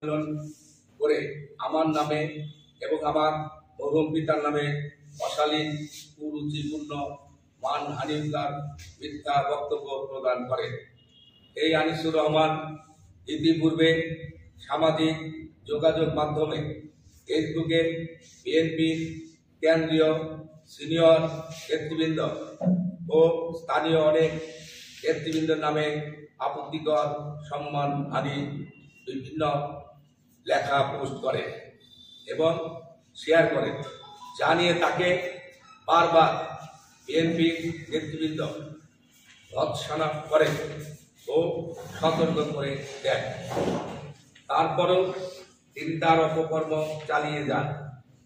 সম্মেলন করে আমার নামে এবং আমার মরহুম পিতার নামে অশালীন কুরুচিপূর্ণ মানহানিকর মিথ্যা বক্তব্য প্রদান করে। এই আনিসুর রহমান ইতিপূর্বে সামাজিক যোগাযোগ মাধ্যমে ফেসবুকে বিএনপির কেন্দ্রীয় সিনিয়র নেতৃবৃন্দ ও স্থানীয় অনেক নেতৃবৃন্দের নামে আপত্তিকর সম্মানহানি বিভিন্ন লেখা পোস্ট করে এবং শেয়ার করে, যা নিয়ে তাকে বারবার বিএনপির নেতৃবৃন্দ ভৎসনা করে ও সতর্ক করে দেন। তারপরেও তিনি তার অপকর্ম চালিয়ে যান।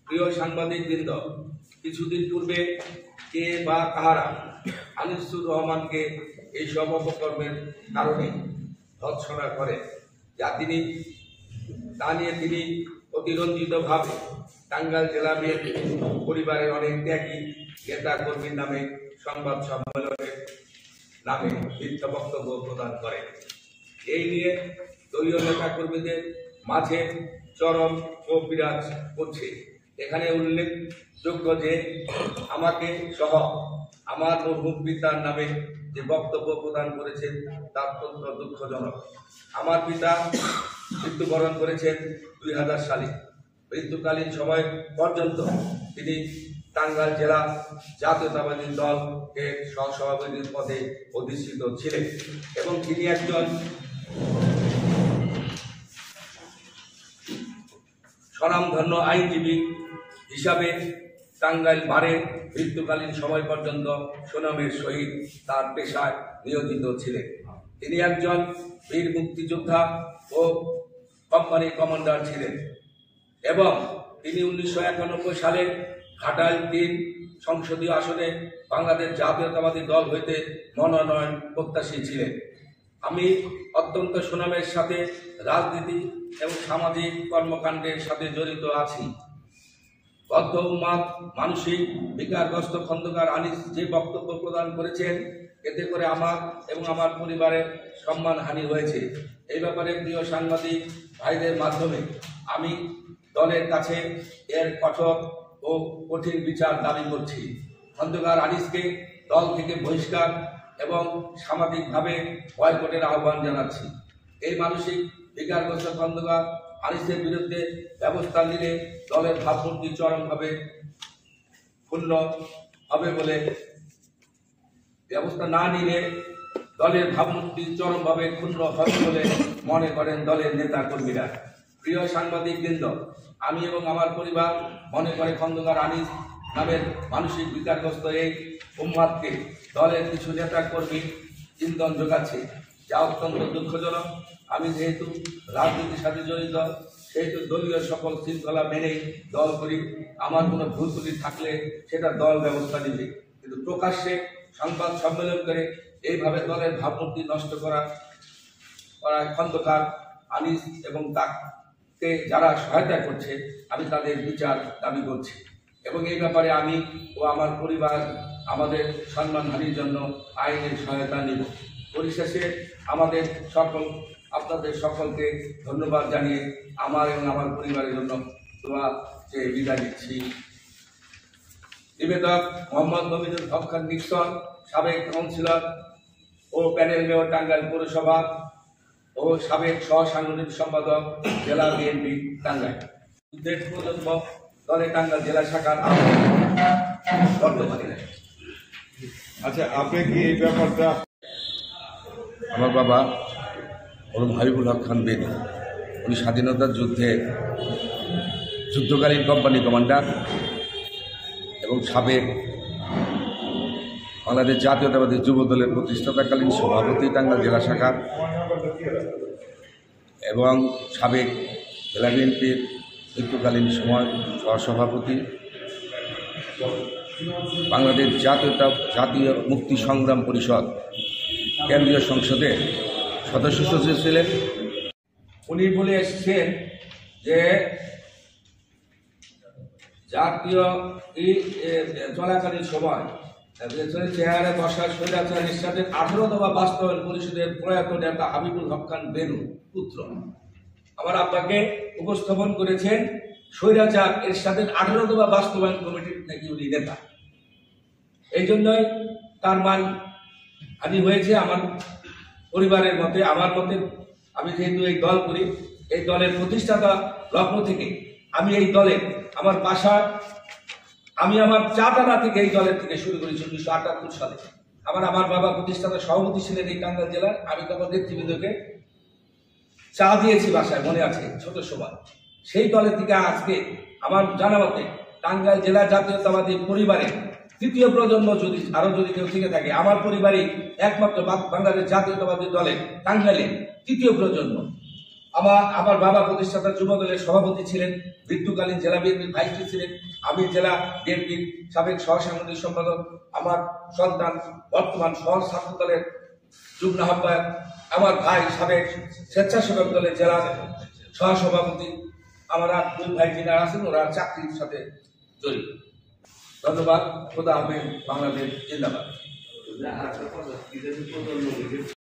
প্রিয় সাংবাদিকবৃন্দ, কিছুদিন পূর্বে কে বা কাহারা আনিসুর রহমানকে এইসব অপকর্মের কারণে ভৎসনা করে, তা নিয়ে তিনি অতিরঞ্জিতভাবে টাঙ্গাইল জেলা বিএনপি পরিবারের অনেক ত্যাগী নেতা কর্মীর নামে সংবাদ সম্মেলনের নামে মিথ্যা বক্তব্য প্রদান করে। এই নিয়ে দলীয় নেতা কর্মীদের মাঝে চরম ক্ষোভ বিরাজ করছে। এখানে উল্লেখযোগ্য যে আমাকে সহ আমার মরহুম পিতার নামে যে বক্তব্য প্রদান করেছেন তা অত্যন্ত দুঃখজনক। আমার পিতা মৃত্যুবরণ করেছেন 2000 সালে। মৃত্যুকালীন সময় পর্যন্ত তিনি টাঙ্গাইল জেলা জাতীয়তাবাদী দলের সহসভাপতির পদে অধিষ্ঠিত ছিলেন এবং তিনি একজন স্বনামধন্য আইনজীবী হিসাবে টাঙ্গাইল বারের মৃত্যুকালীন সময় পর্যন্ত সুনামের সহিত তার পেশায় নিয়োজিত ছিলেন। তিনি একজন বীর মুক্তিযোদ্ধা ও কোম্পানি কমান্ডার ছিলেন এবং তিনি 1991 সালে ঘাটাইল 3 সংসদীয় আসনে বাংলাদেশ জাতীয়তাবাদী দল হইতে মনোনয়ন প্রত্যাশী ছিলেন। আমি অত্যন্ত সুনামের সাথে রাজনীতি এবং সামাজিক কর্মকাণ্ডের সাথে জড়িত আছি। বদ্ধ উন্মাদ মানসিক বিকারগ্রস্ত খন্দকার আনিস যে বক্তব্য প্রদান করেছেন, এতে করে আমার এবং আমার পরিবারের সম্মানহানি হয়েছে। এই ব্যাপারে প্রিয় সাংবাদিক ভাইদের মাধ্যমে আমি দলের কাছে এর কঠোর ও কঠিন বিচার দাবি করছি। খন্দকার আনিসকে দল থেকে বহিষ্কার এবং সামাজিকভাবে বয়কটের আহ্বান জানাচ্ছি। এই মানসিক বিকারগ্রস্ত খন্দকার আনিসের বিরুদ্ধে ব্যবস্থা নিলে দলের ভাবমূর্তি চরমভাবে ক্ষুণ্ণ হবে বলে ব্যবস্থা না নিলে দলের ভাবমূর্তি চরমভাবে ক্ষুণ্ণ হবে বলে মনে করেন দলের নেতা কর্মীরা। প্রিয় সাংবাদিকবৃন্দ, আমি এবং আমার পরিবার মনে করে খন্দকার আনিস নামের মানসিক বিকারগ্রস্ত এই উম্মাদকে দলের কিছু নেতা কর্মী ইন্ধন যোগাচ্ছে, যা অত্যন্ত দুঃখজনক। আমি যেহেতু রাজনীতির সাথে জড়িত, সেহেতু দলীয় সকল শৃঙ্খলা মেনেই দল করি। আমার কোনো ভুল ত্রুটি থাকলে সেটা দল ব্যবস্থা নেবে, কিন্তু প্রকাশ্যে সংবাদ সম্মেলন করে এইভাবে দলের ভাবমূর্তি নষ্ট করা খন্দকার আনিস এবং তাকে যারা সহায়তা করছে, আমি তাদের বিচার দাবি করছি এবং এই ব্যাপারে আমি ও আমার পরিবার আমাদের সম্মানহানির জন্য আইনের সহায়তা নেব। পরিশেষে আপনাদের সকলকে ধন্যবাদ জানিয়ে আমার এবং আমার পরিবারের জন্য দোয়া চেয়ে বিদায় নিচ্ছি। নিবেদক মোহাম্মদ নবীনুল হক খান নিক্সন, সাবেক কাউন্সিলর ও প্যানেল মেয়র টাঙ্গাইল পৌরসভা ও সাবেক সহসাংগঠনিক সম্পাদক জেলা বিএনপি টাঙ্গাইল। দলে টাঙ্গাইল জেলা শাখার বর্তমানে। আচ্ছা, আপনি কি এই ব্যাপারটা? আমার বাবা মরহুম হাবিবুল হক খান বেনু, উনি স্বাধীনতার যুদ্ধকালীন কোম্পানি কমান্ডার এবং সাবেক বাংলাদেশ জাতীয়তাবাদী যুব দলের প্রতিষ্ঠাতাকালীন সভাপতি টাঙ্গাইল জেলা শাখার এবং সাবেক জেলা বিএনপির মৃত্যুকালীন সময় সহসভাপতি, বাংলাদেশ জাতীয় মুক্তি সংগ্রাম পরিষদ কেন্দ্রীয় সংসদের সদস্য সচিব ছিলেন। উনি বলে এসেছেন যে জাতীয় চলাকালীন সময় চেহারা বসার স্বৈরাচার এরশাদের 18 দফা বাস্তবায়ন পরিষদের প্রয়াত নেতা হাবিবুল হক খান বেনু পুত্র আমার আব্বাকে উপস্থাপন করেছেন স্বৈরাচার এরশাদের 18 বাস্তবায়ন কমিটির নাকি উনি নেতা। এই জন্যই তার মান হানি হয়েছে আমার পরিবারের মতে, আমার মতে। আমি যেহেতু এই দল করি, এই দলের প্রতিষ্ঠাতা লগ্ন থেকে আমি এই দলে আমার বাসা, আমি আমার চাটানা থেকে এই দলের থেকে শুরু করেছি 1978 সালে। আমার বাবা প্রতিষ্ঠাতা সভাপতি ছিলেন এই টাঙ্গাইল জেলার। আমি তখন নেতৃবৃন্দকে চা দিয়েছি বাসায়, মনে আছে, ছোট সভা। সেই দলের থেকে আজকে আমার জানা মতে টাঙ্গাইল জেলা জাতীয়তাবাদী পরিবারের তৃতীয় প্রজন্ম যদি কেউ থেকে থাকে, আমার পরিবারই একমাত্র বাংলাদেশ জাতীয়তাবাদী দলের টাঙ্গাইলের তৃতীয় প্রজন্ম। আমার বাবা প্রতিষ্ঠাতা যুব দলের সভাপতি ছিলেন, মৃত্যুকালীন জেলা বিএনপির ভাইস প্রেসিডেন্ট, আমি জেলা বিএনপির সাবেক সহসাংগঠনিক সম্পাদক। আমার সন্তান বর্তমান সহ ছাত্র দলের যুগ্ম আহ্বায়ক। আমার ভাই সাবেক স্বেচ্ছাসেবক দলের জেলা সহসভাপতি। আমার আর দুই ভাই যিনারা আছেন, ওরা চাকরির সাথে জড়িত। ধন্যবাদ। খোদা হাফেজ। বাংলাদেশ জিন্দাবাদ।